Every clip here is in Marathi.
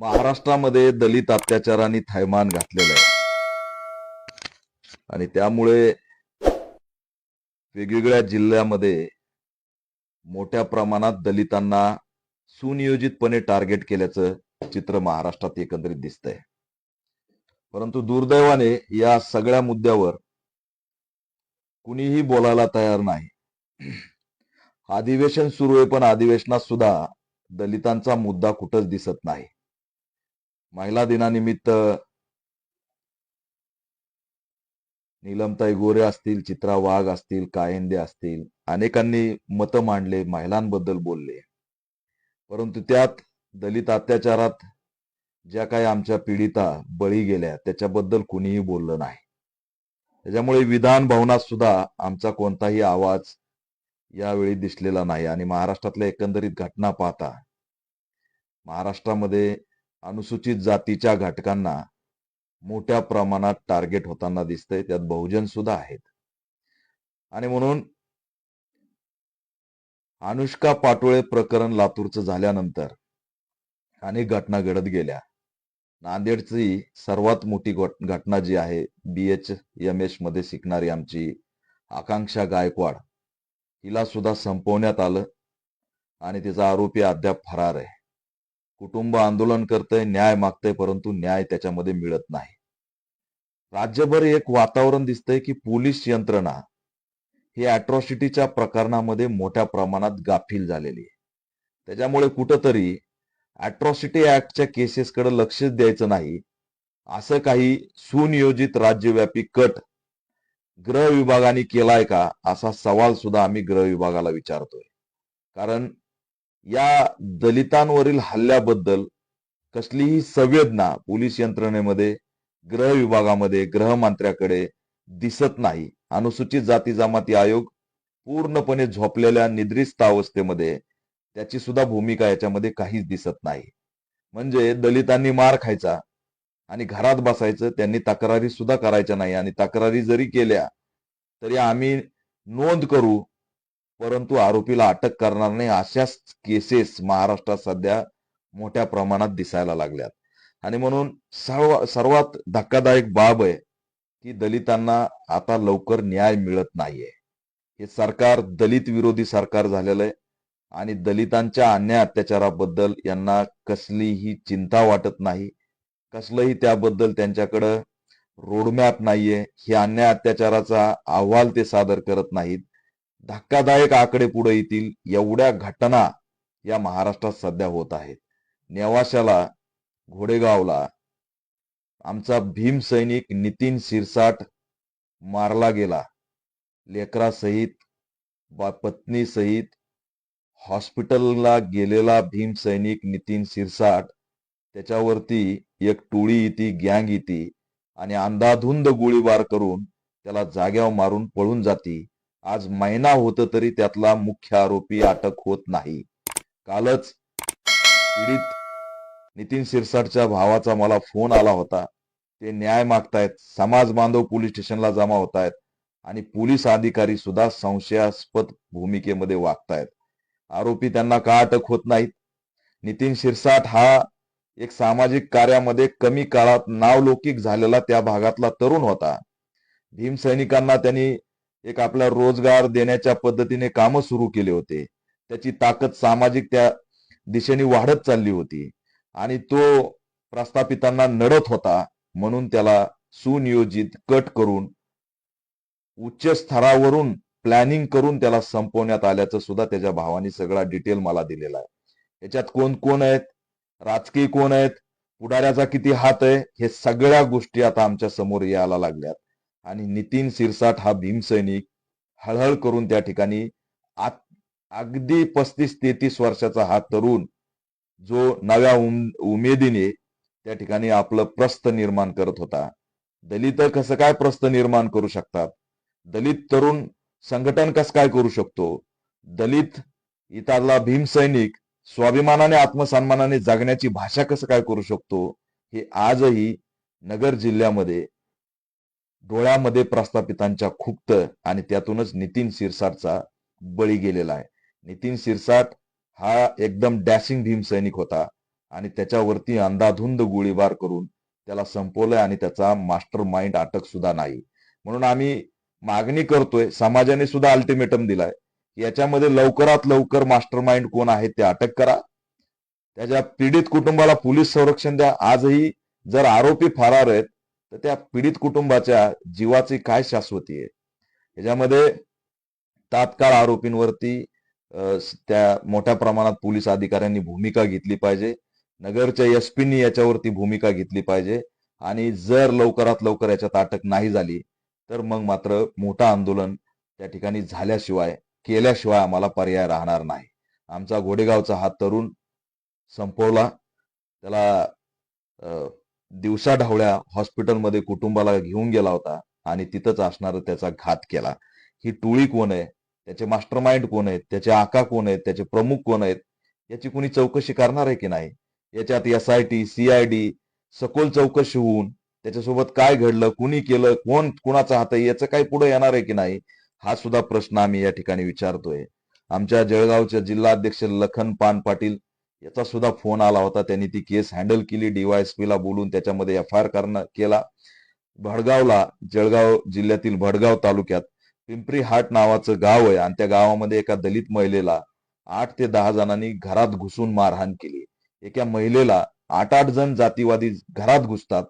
महाराष्ट्रामध्ये दलित अत्याचारांनी थैमान घातलेलं आहे आणि त्यामुळे वेगवेगळ्या जिल्ह्यामध्ये मोठ्या प्रमाणात दलितांना सुनियोजितपणे टार्गेट केल्याचं चित्र महाराष्ट्रात एकंदरीत दिसतंय. परंतु दुर्दैवाने या सगळ्या मुद्द्यावर कुणीही बोलायला तयार नाही. अधिवेशन सुरू आहे, पण अधिवेशनात सुद्धा दलितांचा मुद्दा कुठंच दिसत नाही. महिला दिनानिमित्त नीलमताई गोरे असतील, चित्रा वाघ असतील, कायंदे असतील, अनेकांनी मतं मांडले, महिलांबद्दल बोलले. परंतु त्यात दलित अत्याचारात ज्या काही आमच्या पीडिता बळी गेल्या त्याच्याबद्दल कुणीही बोललं नाही. त्याच्यामुळे विधान भवनात सुद्धा आमचा कोणताही आवाज यावेळी दिसलेला नाही. आणि महाराष्ट्रातल्या एकंदरीत घटना पाहता महाराष्ट्रामध्ये अनुसूचित जातीच्या घटकांना मोठ्या प्रमाणात टार्गेट होताना दिसतंय. त्यात बहुजन सुद्धा आहेत. आणि म्हणून अनुष्का पाटोळे प्रकरण लातूरचं झाल्यानंतर अनेक घटना घडत गेल्या. नांदेडची सर्वात मोठी घटना जी आहे, BHMS मध्ये शिकणारी आमची आकांक्षा गायकवाड, हिला सुद्धा संपवण्यात आलं आणि तिचा आरोपी अद्याप फरार आहे. कुटुंब आंदोलन करतंय, न्याय मागतंय, परंतु न्याय त्याच्यामध्ये मिळत नाही. राज्यभर एक वातावरण दिसतंय की पोलीस यंत्रणा ही अॅट्रॉसिटीच्या प्रकरणामध्ये मोठ्या प्रमाणात गाफील झालेली आहे. त्याच्यामुळे कुठंतरी अॅट्रॉसिटी ऍक्टच्या केसेसकडे लक्षच द्यायचं नाही, असं काही सुनियोजित राज्यव्यापी कट गृह विभागाने केलाय का, असा सवाल सुद्धा आम्ही गृह विभागाला विचारतोय. कारण या दलितांवरील हल्ल्याबद्दल कसलीही संवेदना पोलीस यंत्रणेमध्ये, गृह विभागामध्ये, गृहमंत्र्याकडे दिसत नाही. अनुसूचित जाती जमाती आयोग पूर्णपणे झोपलेल्या निद्रिस्त अवस्थेमध्ये, त्याची सुद्धा भूमिका याच्यामध्ये काहीच दिसत नाही. म्हणजे दलितांनी मार खायचा आणि घरात बसायचं, त्यांनी तक्रारी सुद्धा करायच्या नाही. आणि तक्रारी जरी केल्या तरी आम्ही नोंद करू, परंतु आरोपीला अटक करणार नाही, अशाच केसेस महाराष्ट्रात सध्या मोठ्या प्रमाणात दिसायला लागल्यात. आणि म्हणून सर्वात धक्कादायक बाब आहे की दलितांना आता लवकर न्याय मिळत नाहीये. हे सरकार दलित विरोधी सरकार झालेलं आहे आणि दलितांच्या अन्याय अत्याचाराबद्दल यांना कसलीही चिंता वाटत नाही, कसलंही त्याबद्दल त्यांच्याकडं रोडमॅप नाहीये. हे अन्याय अत्याचाराचा अहवाल ते सादर करत नाहीत. धक्कादायक आकडे पुढे येतील एवढ्या घटना या महाराष्ट्रात सध्या होत आहेत. नेवाशाला, घोडेगावला आमचा भीम सैनिक नितीन शिरसाट मारला गेला, लेकरासहित, पत्नीसहित. हॉस्पिटलला गेलेला भीम सैनिक नितीन शिरसाट, त्याच्यावरती एक टोळी येते, गँग येते आणि अंधाधुंद गोळीबार करून त्याला जाग्यावर मारून पळून जाती. आज महिना होत तरी त्यातला मुख्य आरोपी अटक होत नाही. कालच पीडित नितीन शिरसाटच्या भावाचा मला फोन आला होता. ते न्याय मागतायत, समाज बांधव पोलीस स्टेशनला जमा होत आहेत आणि पोलीस अधिकारी सुद्धा संशयास्पद भूमिकेमध्ये वागतायत. आरोपी त्यांना का अटक होत नाहीत? नितीन शिरसाट हा एक सामाजिक कार्यामध्ये कमी काळात नावलौकिक झालेला त्या भागातला तरुण होता. भीम सैनिकांना त्यांनी एक आपला रोजगार देण्याच्या पद्धतीने कामं सुरू केले होते. त्याची ताकद सामाजिक त्या दिशेने वाढत चालली होती आणि तो प्रस्थापितांना नडत होता. म्हणून त्याला सुनियोजित कट करून उच्च स्तरावरून प्लॅनिंग करून त्याला संपवण्यात आल्याचं सुद्धा त्याच्या भावाने सगळा डिटेल मला दिलेला आहे. याच्यात कोण कोण आहेत, राजकीय कोण आहेत, पुढाऱ्याचा किती हात आहे, हे सगळ्या गोष्टी आता आमच्या समोर यायला लागल्यात. आणि नितीन शिरसाट हा भीमसैनिक हळहळ करून त्या ठिकाणी अगदी 35-33 वर्षाचा हा तरुण जो नव्या उमेदीने त्या ठिकाणी आपलं प्रस्थ निर्माण करत होता. दलित कसं काय प्रस्थ निर्माण करू शकतात? दलित तरुण संघटन कसं काय करू शकतो? दलित इथला भीमसैनिक स्वाभिमानाने, आत्मसन्मानाने जगण्याची भाषा कसं काय करू शकतो? हे आजही नगर जिल्ह्यामध्ये डोळ्यामध्ये प्रस्थापितांच्या खुपतं आणि त्यातूनच नितीन शिरसाटचा बळी गेलेला आहे. नितीन शिरसाट हा एकदम डॅशिंग भीमसैनिक होता. आणि त्याच्यावरती अंधाधुंद गोळीबार करून त्याला संपवलंय आणि त्याचा मास्टर माइंड अटक सुद्धा नाही. म्हणून आम्ही मागणी करतोय, समाजाने सुद्धा अल्टिमेटम दिलाय, याच्यामध्ये लवकरात लवकर मास्टर माइंड कोण आहे ते अटक करा. त्याच्या पीडित कुटुंबाला पोलीस संरक्षण द्या. आजही जर आरोपी फरार आहेत तर त्या पीडित कुटुंबाच्या जीवाची काय शाश्वती आहे? याच्यामध्ये तात्काळ आरोपींवरती त्या मोठ्या प्रमाणात पोलीस अधिकाऱ्यांनी भूमिका घेतली पाहिजे. नगरच्या एसपींनी याच्यावरती भूमिका घेतली पाहिजे आणि जर लवकरात लवकर याच्यात अटक नाही झाली तर मग मात्र मोठं आंदोलन त्या ठिकाणी केल्याशिवाय आम्हाला पर्याय राहणार नाही. आमचा घोडेगावचा हा तरुण संपवला, त्याला दिवसाढवळ्या हॉस्पिटलमध्ये कुटुंबाला घेऊन गेला होता आणि तिथंच असणारा त्याचा घात केला. ही टोळी कोण आहे, त्याचे मास्टर माइंड कोण आहेत, त्याचे आका कोण आहेत, त्याचे प्रमुख कोण आहेत, याची कुणी चौकशी करणार आहे की नाही? याच्यात SIT, CID सखोल चौकशी होऊन त्याच्यासोबत काय घडलं, कुणी केलं, कोण कुणाचा हात आहे, याचं काही पुढे येणार आहे की नाही? हा सुद्धा प्रश्न आम्ही या ठिकाणी विचारतोय. आमच्या जळगावचे जिल्हाध्यक्ष लखन पान पाटील याचा सुद्धा फोन आला होता. त्यांनी ती केस हँडल केली, DYSP ला बोलून त्याच्यामध्ये FIR केला. जळगाव जिल्ह्यातील भडगाव तालुक्यात पिंपरी हाट नावाचं गाव आहे आणि त्या गावामध्ये एका दलित महिलेला 8 ते 10 जणांनी घरात घुसून मारहाण केली. एका महिलेला 8-8 जण जातीवादी घरात घुसतात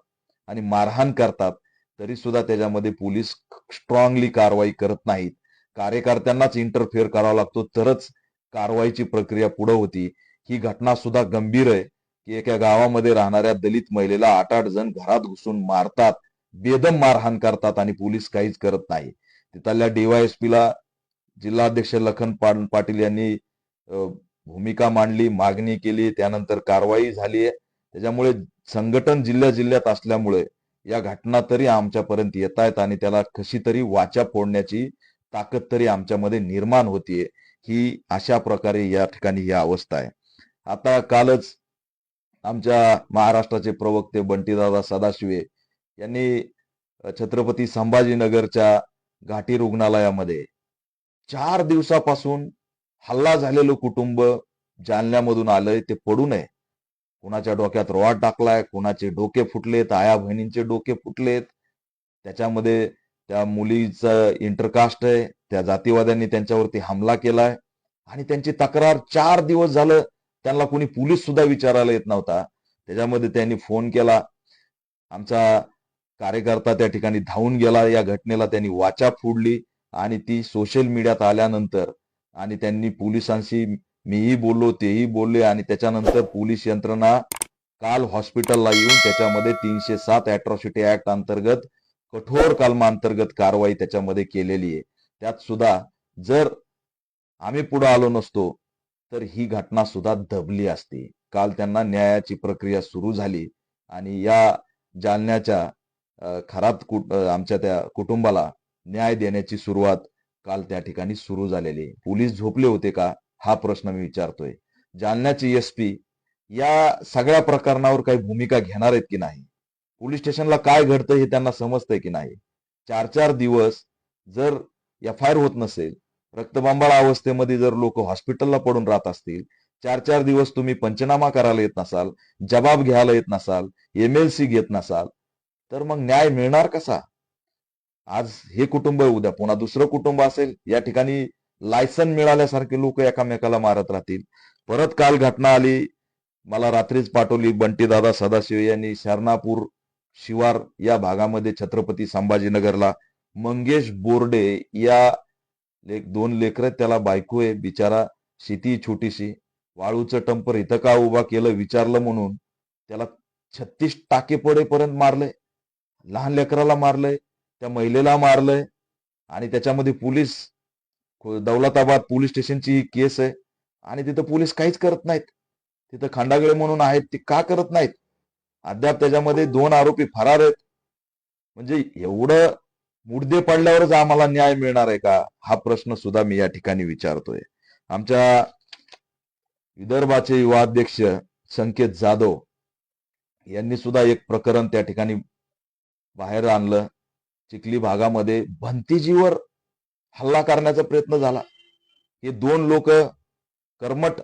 आणि मारहाण करतात, तरी सुद्धा त्याच्यामध्ये पोलीस स्ट्रॉंगली कारवाई करत नाहीत. कार्यकर्त्यांनाच इंटरफेअर करावा लागतो तरच कारवाईची प्रक्रिया पुढे होती. ही घटना सुद्धा गंभीर आहे की एका गावामध्ये राहणाऱ्या दलित महिलेला 8-8 जण घरात घुसून मारतात, बेदम मारहाण करतात आणि पोलीस काहीच करत नाही. तिथल्या DYSP ला जिल्हाध्यक्ष लखन पाटील यांनी भूमिका मांडली, मागणी केली, त्यानंतर कारवाई झाली आहे. त्याच्यामुळे संघटन जिल्ह्यात असल्यामुळे या घटना तरी आमच्यापर्यंत येत आहेत आणि त्याला कशी तरी वाचा फोडण्याची ताकद तरी आमच्यामध्ये निर्माण होतीये. ही अशा प्रकारे या ठिकाणी ही अवस्था आहे. आता कालच आमच्या महाराष्ट्राचे प्रवक्ते बंटीदादा सदाशिवे यांनी छत्रपती संभाजीनगरच्या घाटी रुग्णालयामध्ये 4 दिवसापासून हल्ला झालेलं कुटुंब जालन्यामधून आलंय ते पडू नये. कुणाच्या डोक्यात रॉड टाकलाय, कुणाचे डोके फुटलेत, आया बहिणींचे डोके फुटलेत. त्याच्यामध्ये त्या मुलीचं इंटरकास्ट आहे, त्या जातीवाद्यांनी त्यांच्यावरती हमला केलाय आणि त्यांची तक्रार 4 दिवस झालं त्यांना कोणी पोलीस सुद्धा विचारायला येत नव्हता. त्याच्यामध्ये त्यांनी फोन केला. आमचा कार्यकर्ता त्या ठिकाणी धावून गेला. या घटनेला त्यांनी वाचा फोडली आणि ती सोशल मीडियात आल्यानंतर आणि त्यांनी पोलिसांशी मीही बोललो, तेही बोलले आणि त्याच्यानंतर पोलीस यंत्रणा काल हॉस्पिटलला येऊन त्याच्यामध्ये 307 अॅट्रॉसिटी ऍक्ट अंतर्गत कठोर कलमांतर्गत कारवाई त्याच्यामध्ये केलेली आहे. त्यात सुद्धा जर आम्ही पुढे आलो नसतो तर ही घटना सुद्धा दबली असती. काल त्यांना न्यायाची प्रक्रिया सुरू झाली आणि या जालन्याच्या आमच्या त्या कुटुंबाला न्याय देण्याची सुरुवात काल त्या ठिकाणी सुरू झालेली. पोलीस झोपले होते का हा प्रश्न मी विचारतोय. जालन्याचे SP या सगळ्या प्रकरणावर काही भूमिका घेणार आहेत की नाही? पोलीस स्टेशनला काय घडतं हे त्यांना समजतंय की नाही? 4-4 दिवस जर FIR होत नसेल, रक्तबंबाळ अवस्थेमध्ये जर लोक हॉस्पिटलला पडून राहत असतील, 4-4 दिवस तुम्ही पंचनामा करायला येत नसाल, जबाब घ्यायला येत नसाल, MLC घेत नसाल, तर मग न्याय मिळणार कसा? आज हे कुटुंब उद्या पुन्हा दुसरं कुटुंब असेल. या ठिकाणी लायसन मिळाल्यासारखे लोक एकामेकाला मारत राहतील. परत काल घटना आली, मला रात्रीच पाठवली बंटीदादा सदाशिव यांनी. शरणापूर शिवार या भागामध्ये छत्रपती संभाजीनगरला मंगेश बोर्डे या 2 लेकरं, त्याला बायको आहे, बिचारा शेती छोटीशी, वाळूचं टंपर इथं का उभा केलं विचारलं म्हणून त्याला 36 टाके पडेपर्यंत मारलंय. लहान लेकराला मारलंय, त्या महिलेला मारलंय आणि त्याच्यामध्ये पोलीस दौलताबाद पोलीस स्टेशनची ही केस आहे आणि तिथं पोलीस काहीच करत नाहीत. तिथं खंडागळे म्हणून आहेत, ते का करत नाहीत? अद्याप त्याच्यामध्ये 2 आरोपी फरार आहेत. म्हणजे एवढं मुद्दे पडल्यावरच आम्हाला न्याय मिळणार आहे का? हा प्रश्न सुद्धा मी या ठिकाणी विचारतोय. आमच्या विदर्भाचे युवा अध्यक्ष संकेत जाधव यांनी सुद्धा एक प्रकरण त्या ठिकाणी बाहेर आणलं. चिखली भागामध्ये भंतेजीवर हल्ला करण्याचा प्रयत्न झाला. हे 2 लोक कर्मठ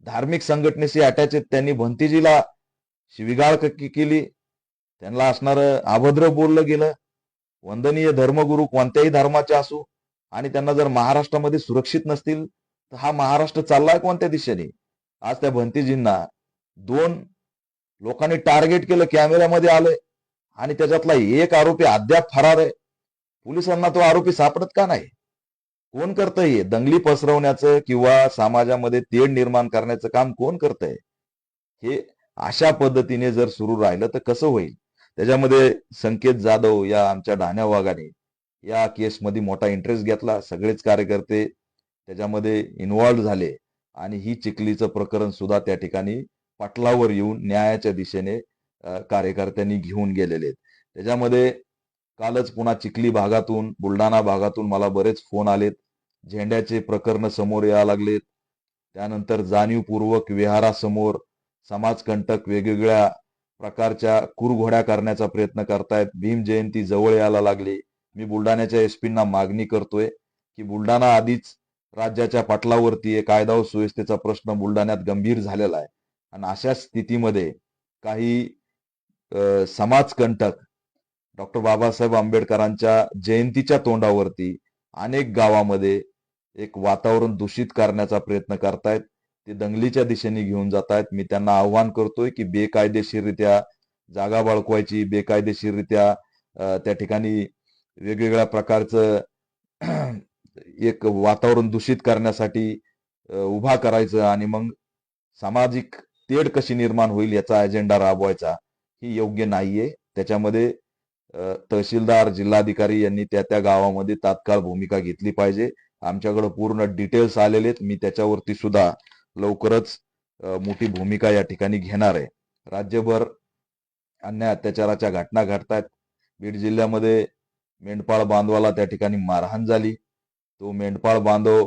धार्मिक संघटनेशी अटॅच आहेत, त्यांनी भंतीजीला शिवीगाळ केली, त्यांना असणारं अभद्र बोललं गेलं. वंदनीय धर्मगुरू कोणत्याही धर्माचे असू आणि त्यांना जर महाराष्ट्रामध्ये सुरक्षित नसतील तर हा महाराष्ट्र चाललाय कोणत्या दिशेने? आज त्या भंतीजींना 2 लोकांनी टार्गेट केलं, कॅमेऱ्यामध्ये आलंय आणि त्याच्यातला एक आरोपी अद्याप फरार आहे. पोलिसांना तो आरोपी सापडत का नाही? कोण करतंय हे? दंगली पसरवण्याचं किंवा समाजामध्ये तेढ निर्माण करण्याचं काम कोण करतंय? हे अशा पद्धतीने जर सुरू राहिलं तर कसं होईल? त्याच्यामध्ये संकेत जाधव या आमच्या ढाण्या वाघाने या केसमध्ये मोठा इंटरेस्ट घेतला. सगळेच कार्यकर्ते त्याच्यामध्ये इन्व्हॉल्व झाले आणि ही चिखलीचं प्रकरण सुद्धा त्या ठिकाणी पटलावर येऊन न्यायाच्या दिशेने कार्यकर्त्यांनी घेऊन गेलेले आहेत. त्याच्यामध्ये कालच पुन्हा चिखली भागातून, बुलढाणा भागातून मला बरेच फोन आलेत. झेंड्याचे प्रकरण समोर यायला लागलेत. त्यानंतर जाणीवपूर्वक विहारासमोर समाजकंटक वेगवेगळ्या प्रकारच्या कुरघोड्या करण्याचा प्रयत्न करतायत. भीम जयंती जवळ यायला लागली. मी बुलढाण्याच्या एसपींना मागणी करतोय की बुलढाणा आधीच राज्याच्या पटलावरती आहे. कायदा व सुव्यवस्थेचा प्रश्न बुलढाण्यात गंभीर झालेला आहे आणि अशा स्थितीमध्ये काही समाजकंटक डॉक्टर बाबासाहेब आंबेडकरांच्या जयंतीच्या तोंडावरती अनेक गावामध्ये एक वातावरण दूषित करण्याचा प्रयत्न करतायत. ते दंगलीच्या दिशेने घेऊन जात आहेत. मी त्यांना आव्हान करतोय की बेकायदेशीररित्या जागा बळकवायची, बेकायदेशीररित्या त्या ठिकाणी वेगवेगळ्या प्रकारचं एक वातावरण दूषित करण्यासाठी उभा करायचं आणि मग सामाजिक तेढ कशी निर्माण होईल याचा अजेंडा राबवायचा, ही योग्य नाहीये. त्याच्यामध्ये तहसीलदार, जिल्हाधिकारी यांनी त्या गावामध्ये तात्काळ भूमिका घेतली पाहिजे. आमच्याकडे पूर्ण डिटेल्स आलेले आहेत. मी त्याच्यावरती सुद्धा लवकरच मोठी भूमिका या ठिकाणी घेणार आहे. राज्यभर अन्याय अत्याचाराच्या घटना घडतायत. बीड जिल्ह्यामध्ये मेंढपाळ बांधवाला त्या ठिकाणी मारहाण झाली. तो मेंढपाळ बांधव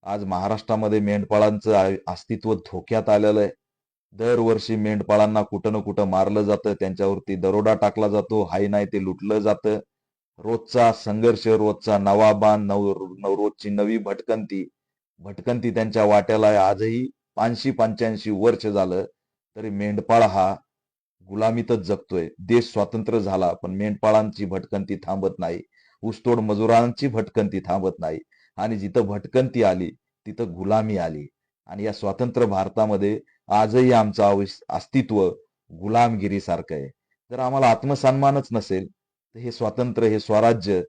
आज महाराष्ट्रामध्ये मेंढपाळांचं अस्तित्व धोक्यात आलेलं आहे. दरवर्षी मेंढपाळांना कुठं ना कुठं मारलं जातं, त्यांच्यावरती दरोडा टाकला जातो, हाय नाही ते लुटलं जातं. रोजचा संघर्ष, रोजचा नवा बाण, रोजची नवी भटकंती त्यांच्या वाट्याला आहे. आजही 80-85 वर्ष झालं तरी मेंढपाळ हा गुलामीतच जगतोय. देश स्वतंत्र झाला पण मेंढपाळांची भटकंती थांबत नाही. ऊसतोड मजुरांची भटकंती थांबत नाही आणि जिथं भटकंती आली तिथं गुलामी आली. आणि या स्वतंत्र भारतामध्ये आजही आमचं अस्तित्व गुलामगिरीसारखं आहे. जर आम्हाला आत्मसन्मानच नसेल तर हे स्वातंत्र्य, हे स्वराज्य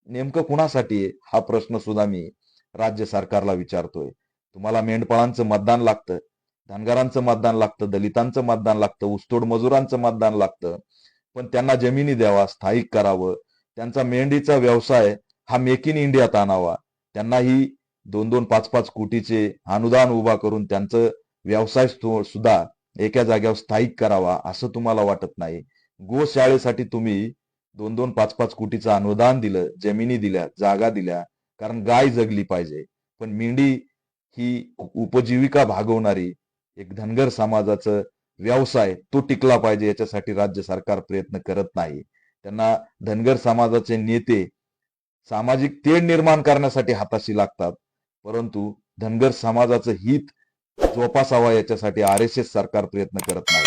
नेमकं कुणासाठी आहे? हा प्रश्न सुद्धा मी राज्य सरकारला विचारतोय. तुम्हाला मेंढपाळांचं मतदान लागतं, धनगरांचं मतदान लागतं, दलितांचं मतदान लागतं, ऊसतोड मजुरांचं मतदान लागतं, पण त्यांना जमिनी द्यावा, स्थायिक करावं. त्यांचा मेंढीचा व्यवसाय हा मेक इन इंडियात आणावा. त्यांनाही 2-2, 5-5 कोटीचे अनुदान उभा करून त्यांचं व्यवसाय सुद्धा एका जागेवर स्थायिक करावा असं तुम्हाला वाटत नाही. गोशाळेसाठी तुम्ही 2-2, 5-5 कोटीचं अनुदान दिलं, जमिनी दिल्या, जागा दिल्या, कारण गाय जगली पाहिजे. पण मेंढी ही उपजीविका भागवणारी एक धनगर समाजाचं व्यवसाय तो टिकला पाहिजे, याच्यासाठी राज्य सरकार प्रयत्न करत नाही. त्यांना धनगर समाजाचे नेते सामाजिक तेढ निर्माण करण्यासाठी हाताशी लागतात, परंतु धनगर समाजाचं हित जोपासावा याच्यासाठी RSS सरकार प्रयत्न करत नाही.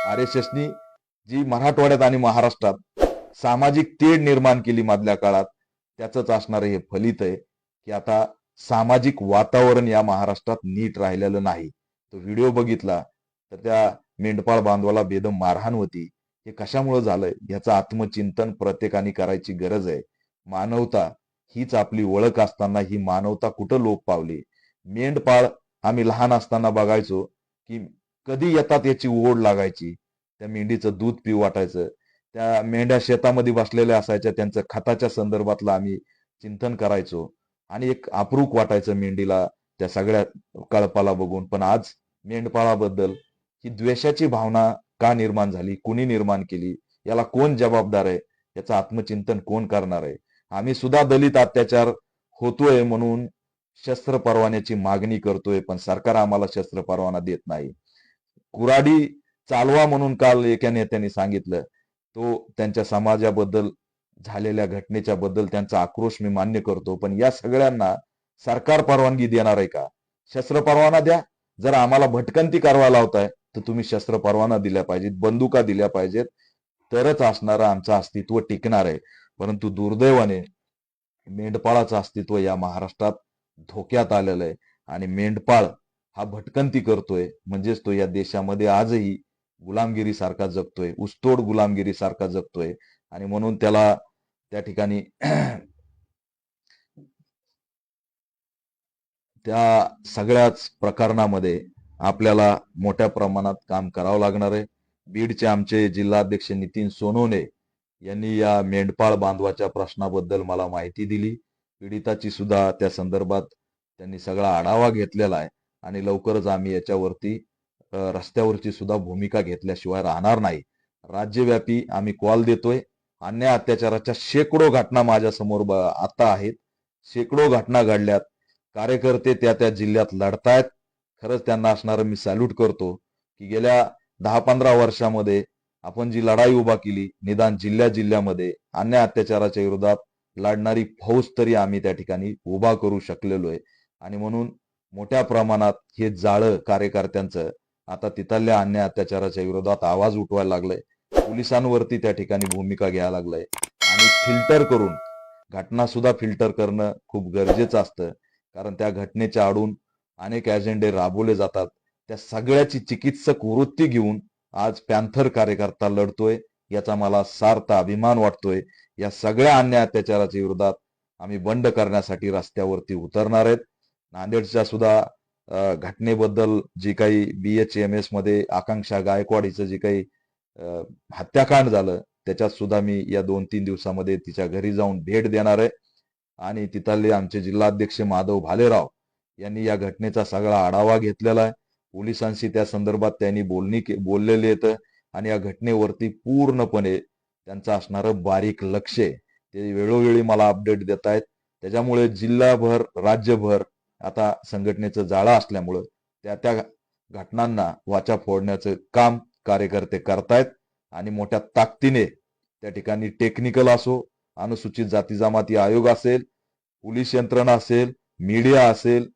RSSनी जी मराठवाड्यात आणि महाराष्ट्रात सामाजिक तेढ निर्माण केली मधल्या काळात, त्याचंच असणारं हे फलित आहे की आता सामाजिक वातावरण या महाराष्ट्रात नीट राहिलेलं नाही. तो व्हिडिओ बघितला तर त्या मेंढपाळ बांधवाला बेदम मारहाण होती. हे कशामुळे झालंय याचं आत्मचिंतन प्रत्येकाने करायची गरज आहे. मानवता हीच आपली ओळख असताना ही मानवता कुठं लोप पावली? मेंढपाळ आम्ही लहान असताना बघायचो की कधी येतात याची ओढ लागायची. त्या मेंढीचं दूध पिऊ वाटायचं. त्या मेंढ्या शेतामध्ये बसलेल्या असायच्या, त्यांचं खताच्या संदर्भातलं आम्ही चिंतन करायचो आणि एक अप्रूप वाटायचं मेंढीला त्या सगळ्या कळपाला बघून. पण आज मेंढपाळाबद्दल ही द्वेषाची भावना का निर्माण झाली? कुणी निर्माण केली? याला कोण जबाबदार आहे? याचं आत्मचिंतन कोण करणार आहे? आम्ही सुद्धा दलित अत्याचार होतोय म्हणून शस्त्र परवान्याची मागणी करतोय, पण सरकार आम्हाला शस्त्र परवाना देत नाही. कुऱ्हाडी चालवा म्हणून काल एका नेत्याने सांगितलं. तो त्यांच्या समाजाबद्दल झालेल्या घटनेच्या बद्दल त्यांचा आक्रोश मी मान्य करतो, पण या सगळ्यांना सरकार परवानगी देणार आहे का? शस्त्र परवाना द्या, जर आम्हाला भटकंती करायला लावताय तर तुम्ही शस्त्र परवाना दिल्या पाहिजेत, बंदुका दिल्या पाहिजेत, तरच असणारं आमचं अस्तित्व टिकणार आहे. परंतु दुर्दैवाने मेंढपाळाचं अस्तित्व या महाराष्ट्रात धोक्यात आलेलं आहे आणि मेंढपाळ हा भटकंती करतोय, म्हणजेच तो या देशामध्ये आजही गुलामगिरी सारखा जगतोय, ऊसतोड गुलामगिरी सारखा जगतोय. आणि म्हणून त्याला त्या ठिकाणी त्या सगळ्याच प्रकरणामध्ये आपल्याला मोठ्या प्रमाणात काम करावं लागणार आहे. बीडचे आमचे जिल्हाध्यक्ष नितीन सोनवणे यांनी या मेंढपाळ बांधवाच्या प्रश्नाबद्दल मला माहिती दिली. पीडिताची सुद्धा त्या संदर्भात त्यांनी सगळा आढावा घेतलेला आहे आणि लवकरच आम्ही याच्यावरती रस्त्यावरची सुद्धा भूमिका घेतल्याशिवाय राहणार नाही. राज्यव्यापी आम्ही कॉल देतोय. अन्याय अत्याचाराच्या शेकडो घटना माझ्यासमोर आता आहेत. शेकडो घटना घडल्यात. कार्यकर्ते त्या त्या जिल्ह्यात लढतायत. खरंच त्यांना असणारं मी सॅल्यूट करतो की गेल्या 10-15 वर्षामध्ये आपण जी लढाई उभा केली, निदान जिल्ह्यामध्ये अन्याय अत्याचाराच्या विरोधात लढणारी फौज तरी आम्ही त्या ठिकाणी उभा करू शकलेलो आहे. आणि म्हणून मोठ्या प्रमाणात हे जाळं कार्यकर्त्यांचं आता तिथल्या अन्याय अत्याचाराच्या विरोधात आवाज उठवायला लागलंय. पोलिसांवरती त्या ठिकाणी भूमिका घ्यायला लागलंय आणि फिल्टर करून घटना सुद्धा फिल्टर करणं खूप गरजेचं असतं. कारण त्या घटनेच्या आडून अनेक अजेंडे राबवले जातात. त्या सगळ्याची चिकित्सक वृत्ती घेऊन आज पॅन्थर कार्यकर्ता लढतोय, याचा मला सार्थ अभिमान वाटतोय. या सगळ्या अन्याय अत्याचाराच्या विरोधात आम्ही बंड करण्यासाठी रस्त्यावरती उतरणार आहेत. नांदेडच्या सुद्धा घटनेबद्दल जी काही BHMS मध्ये आकांक्षा गायकवाड हिचं जे काही हत्याकांड झालं, त्याच्यात सुद्धा मी या 2-3 दिवसामध्ये तिच्या घरी जाऊन भेट देणार आहे. आणि तिथले आमचे जिल्हाध्यक्ष माधव भालेराव यांनी या घटनेचा सगळा आढावा घेतलेला आहे. पोलिसांशी त्या संदर्भात त्यांनी बोललेले आहेत आणि या घटनेवरती पूर्णपणे त्यांचं असणारं बारीक लक्ष आहे. ते वेळोवेळी मला अपडेट देत आहेत. त्याच्यामुळे जिल्हाभर, राज्यभर आता संघटनेचं जाळं असल्यामुळं त्या त्या घटनांना वाचा फोडण्याचं काम कार्यकर्ते करतायत आणि मोठ्या ताकदीने त्या ठिकाणी टेक्निकल असो, अनुसूचित जाती जमाती आयोग असेल, पोलीस यंत्रणा असेल, मीडिया असेल,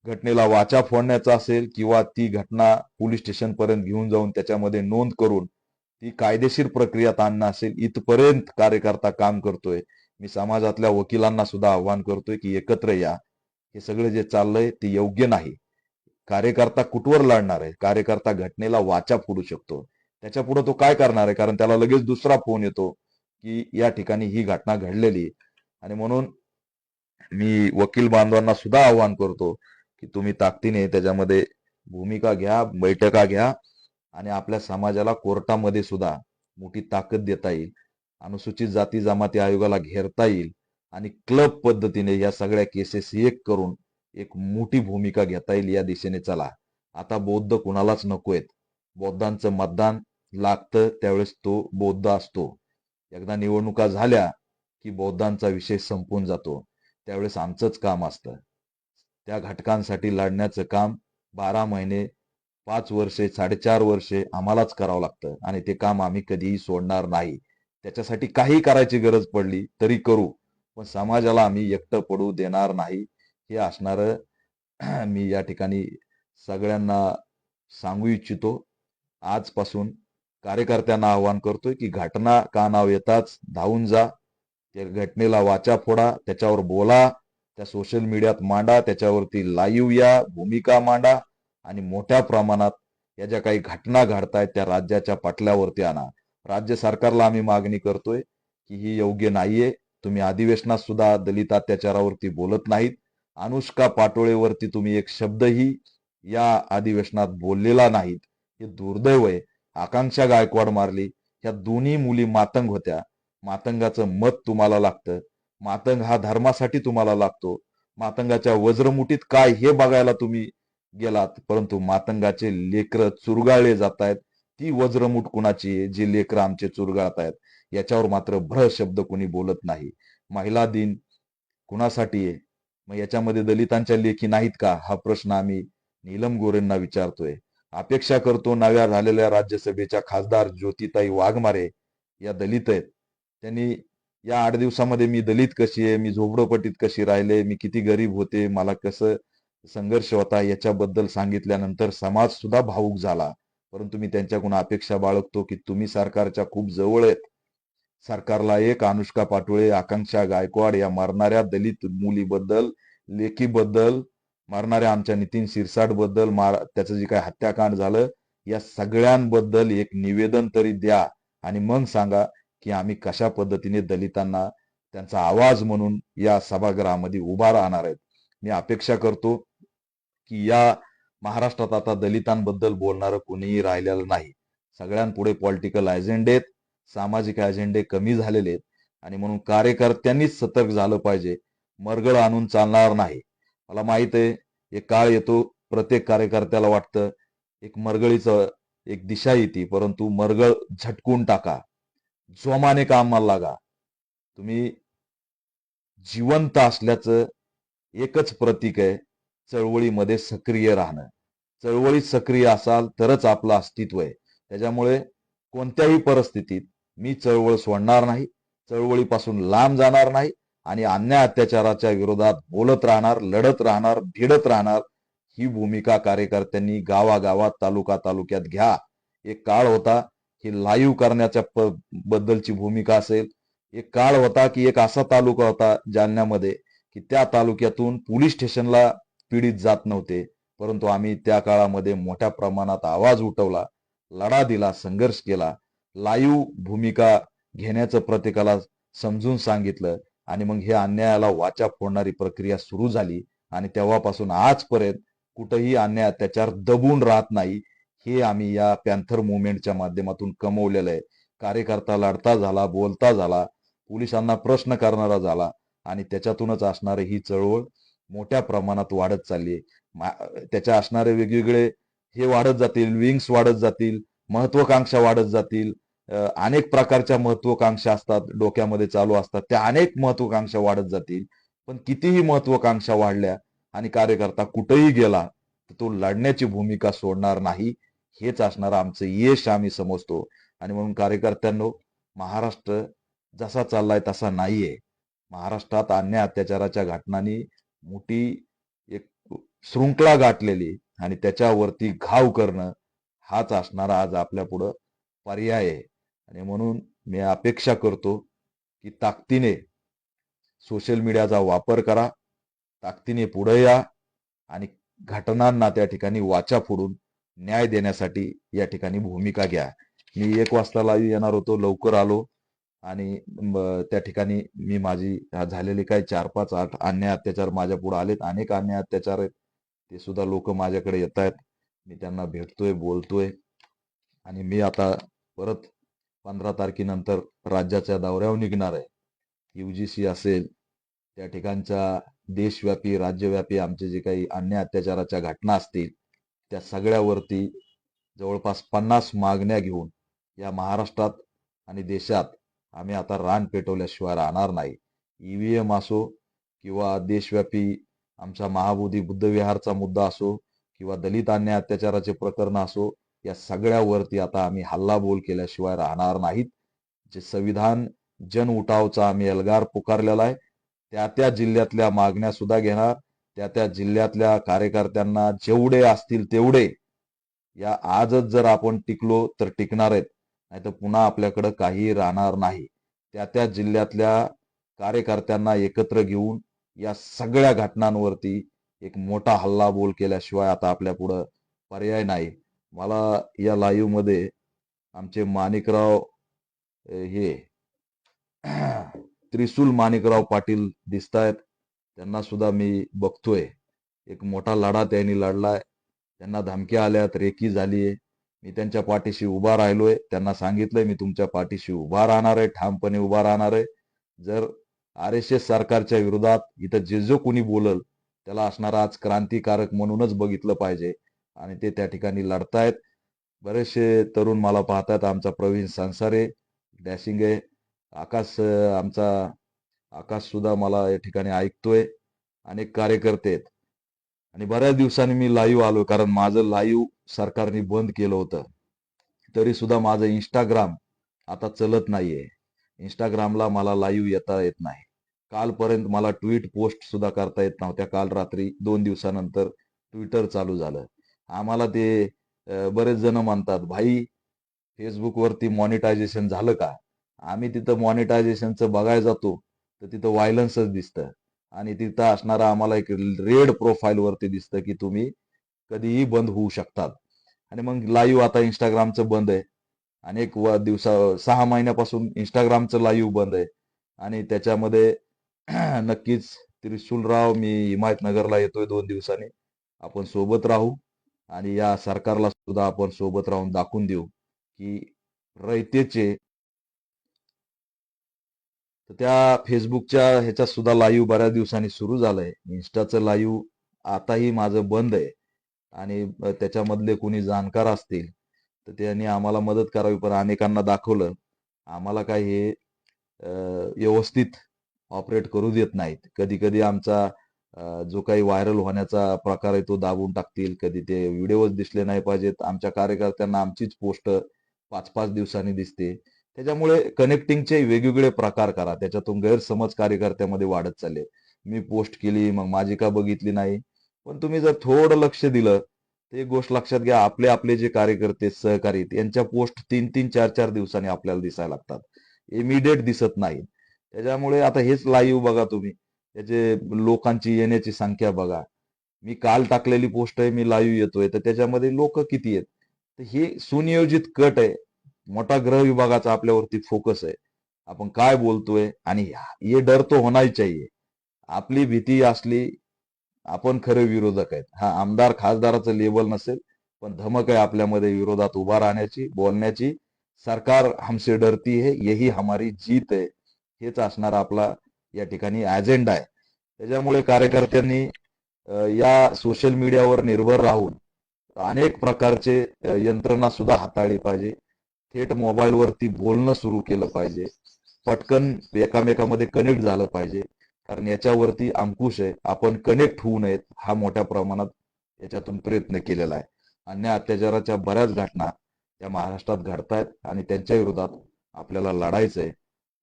घटनेला वाचा फोडण्याचा असेल किंवा ती घटना पोलीस स्टेशन पर्यंत घेऊन जाऊन त्याच्यामध्ये नोंद करून ती कायदेशीर प्रक्रियेत आणणं असेल, इथपर्यंत कार्यकर्ता काम करतोय. मी समाजातल्या वकिलांना सुद्धा आव्हान करतोय की एकत्र या. हे सगळं जे चाललंय ते योग्य नाही. कार्यकर्ता कुठवर लढणार आहे? कार्यकर्ता घटनेला वाचा फोडू शकतो. त्याच्या पुढे तो काय करणार आहे? कारण त्याला लगेच दुसरा फोन येतो की या ठिकाणी ही घटना घडलेली. आणि म्हणून मी वकील बांधवांना सुद्धा आवाहन करतो की तुम्ही ताकदीने त्याच्यामध्ये भूमिका घ्या, बैठका घ्या आणि आपल्या समाजाला कोर्टामध्ये सुद्धा मोठी ताकद देता येईल. अनुसूचित जाती जमाती आयोगाला घेरता येईल आणि क्लब पद्धतीने या सगळ्या केसेस एक करून एक मोठी भूमिका घेता येईल. या दिशेने चला. आता बौद्ध कुणालाच नकोयत. बौद्धांचं मतदान लागतं त्यावेळेस तो बौद्ध असतो. एकदा निवडणुका झाल्या की बौद्धांचा विषय संपून जातो. त्यावेळेस आमचंच काम असतं. त्या घटकांसाठी लढण्याचं काम 12 महिने, 5 वर्षे, 4.5 वर्षे आम्हालाच करावं लागतं आणि ते काम आम्ही कधीही सोडणार नाही. त्याच्यासाठी काही करायची गरज पडली तरी करू, पण समाजाला आम्ही एकटं पडू देणार नाही. हे असणारं मी या ठिकाणी सगळ्यांना सांगू इच्छितो. आजपासून कार्यकर्त्यांना आवाहन करतोय की घटना कानावर येताच धावून जा. त्या घटनेला वाचा फोडा, त्याच्यावर बोला, त्या सोशल मीडियात मांडा, त्याच्यावरती लाईव्ह या, भूमिका मांडा आणि मोठ्या प्रमाणात या ज्या काही घटना घडतायत त्या राज्याच्या पटलावरती आणा. राज्य सरकारला आम्ही मागणी करतोय की ही योग्य नाहीये. तुम्ही अधिवेशनात सुद्धा दलित अत्याचारावरती बोलत नाहीत. अनुष्का पाटोळेवरती तुम्ही एक शब्दही या अधिवेशनात बोललेला नाहीत. हे दुर्दैव आहे. आकांक्षा गायकवाड मारली, ह्या दोन्ही मुली मातंग होत्या. मातंगाचं मत तुम्हाला लागतं. मातंग हा धर्मासाठी तुम्हाला लागतो. मातंगाच्या वज्रमुठीत काय हे बघायला तुम्ही गेलात, परंतु मातंगाचे लेकर चुरगाळले जात आहेत. ती वज्रमुठ कुणाची आहे जी लेकर आमचे चुरगाळत आहेत? याच्यावर मात्र भ्र शब्द कुणी बोलत नाही. महिला दिन कुणासाठी आहे? मग याच्यामध्ये दलितांच्या लेखी नाहीत का? हा प्रश्न आम्ही नीलम गोरेंना विचारतोय. अपेक्षा करतो नव्या झालेल्या राज्यसभेच्या खासदार ज्योतिताई वाघमारे या दलित आहेत. त्यांनी या 8 दिवसामध्ये मी दलित कशी आहे, मी झोपडपट्टीत कशी राहिले, मी किती गरीब होते, मला कसं संघर्ष होता याच्याबद्दल सांगितल्यानंतर समाज सुद्धा भावुक झाला. परंतु मी त्यांच्याकडून अपेक्षा बाळगतो की तुम्ही सरकारच्या खूप जवळ आहेत. सरकारला एक अनुष्का पाटोळे, आकांक्षा गायकवाड या मरणाऱ्या दलित मुलीबद्दल, लेकीबद्दल, मरणाऱ्या आमच्या नितीन शिरसाट बद्दल, त्याचं जे काही हत्याकांड झालं या सगळ्यांबद्दल एक निवेदन तरी द्या आणि मग सांगा की आम्ही कशा पद्धतीने दलितांना त्यांचा आवाज म्हणून या सभागृहामध्ये उभा राहणार आहेत. मी अपेक्षा करतो की या महाराष्ट्रात आता दलितांबद्दल बोलणारं कोणीही राहिलेलं नाही. सगळ्यांपुढे पॉलिटिकल अजेंडे आहेत, सामाजिक अजेंडे कमी झालेले आहेत आणि म्हणून कार्यकर्त्यांनीच सतर्क झालं पाहिजे. मरगळ आणून चालणार नाही. मला माहित आहे एक काळ येतो, प्रत्येक कार्यकर्त्याला वाटतं एक मरगळीचं एक दिशा येते, परंतु मरगळ झटकून टाका, जोमाने कामाला लागा. तुम्ही जिवंत असल्याचं एकच प्रतीक आहे चळवळीमध्ये सक्रिय राहणं. चळवळीत सक्रिय असाल तरच आपलं अस्तित्व आहे. त्याच्यामुळे कोणत्याही परिस्थितीत मी चळवळ सोडणार नाही, चळवळीपासून लांब जाणार नाही आणि अन्याय अत्याचाराच्या विरोधात बोलत राहणार, लढत राहणार, भिडत राहणार. ही भूमिका कार्यकर्त्यांनी गावागावात, तालुका तालुक्यात घ्या. एक काळ होता की लाईव्ह करण्याच्या बद्दलची भूमिका असेल. एक काळ होता की एक असा तालुका होता जालन्यामध्ये की त्या तालुक्यातून पोलीस स्टेशनला पीडित जात नव्हते, परंतु आम्ही त्या काळामध्ये मोठ्या प्रमाणात आवाज उठवला, लढा दिला, संघर्ष केला, लाईव्ह भूमिका घेण्याचं प्रत्येकाला समजून सांगितलं आणि मग हे अन्यायाला वाचा फोडणारी प्रक्रिया सुरू झाली आणि तेव्हापासून आजपर्यंत कुठंही अन्याय अत्याचार दबून राहत नाही. हे आम्ही या पॅन्थर मुवमेंटच्या माध्यमातून कमवलेलं आहे. कार्यकर्ता लढता झाला, बोलता झाला, पोलिसांना प्रश्न करणारा झाला आणि त्याच्यातूनच असणारी ही चळवळ मोठ्या प्रमाणात वाढत चालली आहे. त्याच्या असणारे वेगवेगळे हे वाढत जातील, विंग्स वाढत जातील, महत्वाकांक्षा वाढत जातील. अनेक प्रकारच्या महत्वाकांक्षा असतात, डोक्यामध्ये चालू असतात. त्या अनेक महत्वाकांक्षा वाढत जातील. पण कितीही महत्वाकांक्षा वाढल्या आणि कार्यकर्ता कुठेही गेला तर तो लढण्याची भूमिका सोडणार नाही. हेच असणारं आमचं यश आम्ही समजतो. आणि म्हणून कार्यकर्त्यांनो, महाराष्ट्र जसा चाललाय तसा नाहीये. महाराष्ट्रात अन्याय अत्याचाराच्या घटनांनी मोठी एक शृंखला गाठलेली आणि त्याच्यावरती घाव करणं हाच असणारा आज आपल्या पुढं पर्याय आहे. आणि म्हणून मी अपेक्षा करतो की ताकदीने सोशल मीडियाचा वापर करा, ताकदीने पुढे या आणि घटनांना त्या ठिकाणी वाचा फोडून न्याय देण्यासाठी या ठिकाणी भूमिका घ्या. मी 1 वाजता लाईव्ह येणार होतो, लवकर आलो आणि त्या ठिकाणी मी माझी झालेले काही 4-5 अन्याय अत्याचार माझ्या पुढे आलेत. अनेक अन्याय अत्याचार आहेत, ते सुद्धा लोक माझ्याकडे येत आहेत. मी त्यांना भेटतोय, बोलतोय आणि मी आता परत 15 तारखेनंतर राज्याच्या दौऱ्यावर निघणार आहे. UGC असेल, त्या ठिकाणच्या देशव्यापी, राज्यव्यापी आमचे जे काही अन्याय अत्याचाराच्या घटना असतील त्या सगळ्यावरती जवळपास 50 मागण्या घेऊन या महाराष्ट्रात आणि देशात आम्ही आता रान पेटवल्याशिवाय राहणार नाही. EVM असो किंवा देशव्यापी आमचा महाबोधी बुद्धविहारचा मुद्दा असो किंवा दलित अन्याय अत्याचाराचे प्रकरण असो, या सगळ्यावरती आता आम्ही हल्लाबोल केल्याशिवाय राहणार नाहीत. जे संविधान जन उठावचा आम्ही एल्गार पुकारलेला आहे, त्या जिल्ह्यातल्या मागण्या सुद्धा घेणार. त्या जिल्ह्यातल्या कार्यकर्त्यांना जेवढे असतील तेवढे या आजच जर आपण टिकलो तर टिकणार आहेत, नाहीतर पुन्हा आपल्याकडे काही राहणार नाही. त्या जिल्ह्यातल्या कार्यकर्त्यांना एकत्र घेऊन या सगळ्या घटनांवरती एक मोठा हल्लाबोल केल्याशिवाय आता आपल्या पुढं पर्याय नाही. मला या लाईव्ह मध्ये आमचे माणिकराव हे त्रिशूल माणिकराव पाटील दिसतायत. त्यांना सुद्धा मी बघतोय. एक मोठा लढा त्यांनी लढलाय. त्यांना धमक्या आल्यात, रेकी झालीये. मी त्यांच्या पाठीशी उभा राहिलोय. त्यांना सांगितलंय मी तुमच्या पाठीशी उभा राहणार आहे, ठामपणे उभा राहणार आहे. जर RSS सरकारच्या विरोधात इथं जे कोणी बोलल त्याला असणार आज क्रांतिकारक म्हणूनच बघितलं पाहिजे आणि ते त्या ठिकाणी लढतायत. बरेचसे तरुण मला पाहतात. आमचा प्रवीण संसारे, डॅशिंगे, आकाश, आमचा आकाश सुद्धा मला या ठिकाणी ऐकतोय. अनेक कार्यकर्ते आहेत आणि बऱ्याच दिवसांनी मी लाईव्ह आलो, कारण माझं लाईव्ह सरकारने बंद केलं होतं. तरी सुद्धा माझं इंस्टाग्राम आता चलत नाहीये. इंस्टाग्रामला मला लाईव्ह येता येत नाही, कालपर्यंत मला ट्विट पोस्ट सुद्धा करता येत नव्हत्या. काल रात्री 2 दिवसानंतर ट्विटर चालू झालं. आम्हाला ते बरेच जण म्हणतात, "भाई Facebookवरती मॉनिटायझेशन झालं का?" आम्ही तिथं मॉनिटायझेशनचं बघायला जातो, तर तिथं व्हायलन्सच दिसतं आणि तिथं असणारं आम्हाला एक रेड प्रोफाईलवरती दिसतं, की तुम्ही कधीही बंद होऊ शकतात. आणि मग लाईव्ह आता Instagramचं बंद आहे. अनेक 6 महिन्यापासून Instagramचं लाईव्ह बंद आहे आणि त्याच्यामध्ये नक्कीच त्रिशूलराव, मी हिमायतनगरला येतोय 2 दिवसांनी. आपण सोबत राहू आणि या सरकारला सुद्धा आपण सोबत राहून दाखवून देऊ, की रयतेचे तर त्या Facebookच्या ह्याच्यात सुद्धा लाईव्ह बऱ्याच दिवसांनी सुरू झालंय. Instaचं लाईव्ह आताही माझं बंद आहे आणि त्याच्यामधले कोणी जाणकार असतील, तर त्यांनी आम्हाला मदत करावी. पण अनेकांना दाखवलं. आम्हाला काही हे व्यवस्थित ऑपरेट करू देत नाहीत. कधी-कधी आमचा जो काही व्हायरल होण्याचा प्रकार आहे तो दाबून टाकतील. कधी ते व्हिडिओज दिसले नाही पाहिजेत. आमच्या कार्यकर्त्यांना आमचीच पोस्ट 5-5 दिवसांनी दिसते. त्याच्यामुळे कनेक्टिंगचे वेगवेगळे प्रकार करा. त्याच्यातून गैरसमज कार्यकर्त्यामध्ये वाढत चालले. मी पोस्ट केली, मग माझी का बघितली नाही? पण तुम्ही जर थोडं लक्ष दिलं, तर एक गोष्ट लक्षात घ्या, आपले आपले जे कार्यकर्ते, सहकारी आहेत, यांच्या पोस्ट 3-3, 4-4 दिवसांनी आपल्याला दिसायला लागतात. इमिडिएट दिसत नाहीत. त्याच्यामुळे आता हेच लाईव्ह बघा तुम्ही. त्याचे लोकांची येण्याची संख्या बघा. मी काल टाकलेली पोस्ट आहे, मी लाईव्ह येतोय, तर त्याच्यामध्ये लोक किती आहेत? तर हे सुनियोजित कट आहे. मोठा गृह विभागाचा आपल्यावरती फोकस आहे. आपण काय बोलतोय आणि ये डर तो होना ही चाहिए. आपली भीती असली, आपण खरे विरोधक आहेत. हा आमदार खासदाराचं लेबल नसेल, पण धमक आहे आपल्यामध्ये विरोधात उभा राहण्याची, बोलण्याची. सरकार हमसे डरती है, यही हमारी जीत है. हेच असणार आपला या ठिकाणी अजेंडा आहे. त्याच्यामुळे कार्यकर्त्यांनी या सोशल मीडियावर निर्भर राहून अनेक प्रकारचे यंत्रणा सुद्धा हाताळली पाहिजे. थेट मोबाईलवरती बोलणं सुरू केलं पाहिजे. पटकन एकामेकामध्ये कनेक्ट झालं पाहिजे. कारण याच्यावरती अंकुश आहे. आपण कनेक्ट होऊ नयेत हा मोठ्या प्रमाणात याच्यातून प्रयत्न केलेला आहे. अन्याय अत्याचाराच्या बऱ्याच घटना या महाराष्ट्रात घडतायत आणि त्यांच्या विरोधात आपल्याला लढायचंय.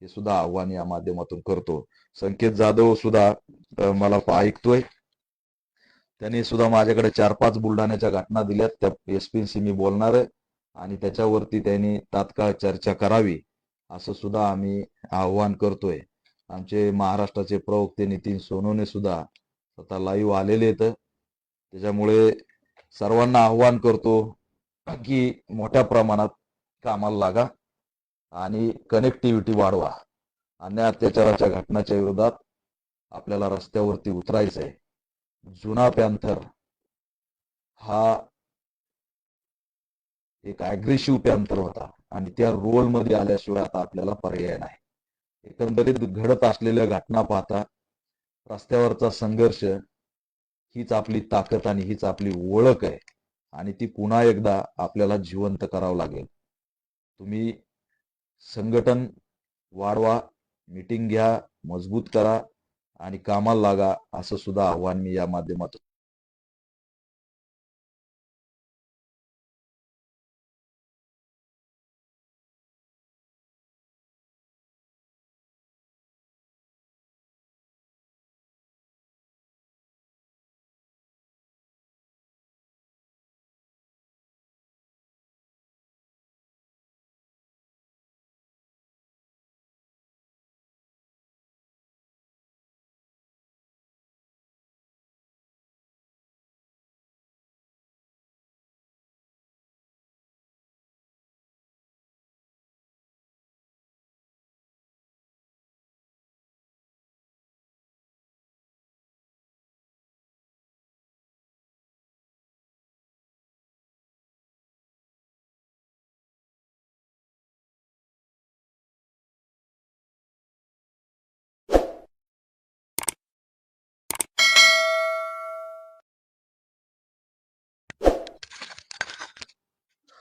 हे सुद्धा आव्हान या माध्यमातून करतो. संकेत जाधव सुद्धा मला ऐकतोय. त्यांनी सुद्धा माझ्याकडे 4-5 बुलढाण्याच्या घटना दिल्यात. त्या एसपीशी मी बोलणार आहे आणि त्याच्यावरती त्यांनी तात्काळ चर्चा करावी असं सुद्धा आम्ही आव्हान करतोय. आमचे महाराष्ट्राचे प्रवक्ते नितीन सोनवणे सुद्धा स्वतः लाईव्ह आलेले आहेत. त्याच्यामुळे सर्वांना आव्हान करतो की मोठ्या प्रमाणात कामाला लागा आणि कनेक्टिव्हिटी वाढवा. अन्याय अत्याचाराच्या घटनाच्या विरोधात आपल्याला रस्त्यावरती उतरायचंय. जुना पॅन्थर हा एक अग्रेसिव्ह पॅन्थर होता आणि त्या रोलमध्ये आल्याशिवाय आता आपल्याला पर्याय नाही. एकंदरीत घडत असलेल्या घटना पाहता रस्त्यावरचा संघर्ष हीच आपली ताकद आणि हीच आपली ओळख आहे आणि ती पुन्हा एकदा आपल्याला जिवंत करावं लागेल. तुम्ही संघटन वाढवा, मीटिंग घ्या, मजबूत करा आणि कामाला लागा असं सुद्धा आव्हान मी या माध्यमातून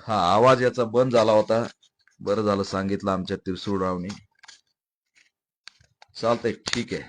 हा आवाज याचा बंद झाला होता. बरं झालं सांगितलं आमच्या त्रिसूळरावनी. चालतंय, ठीक आहे.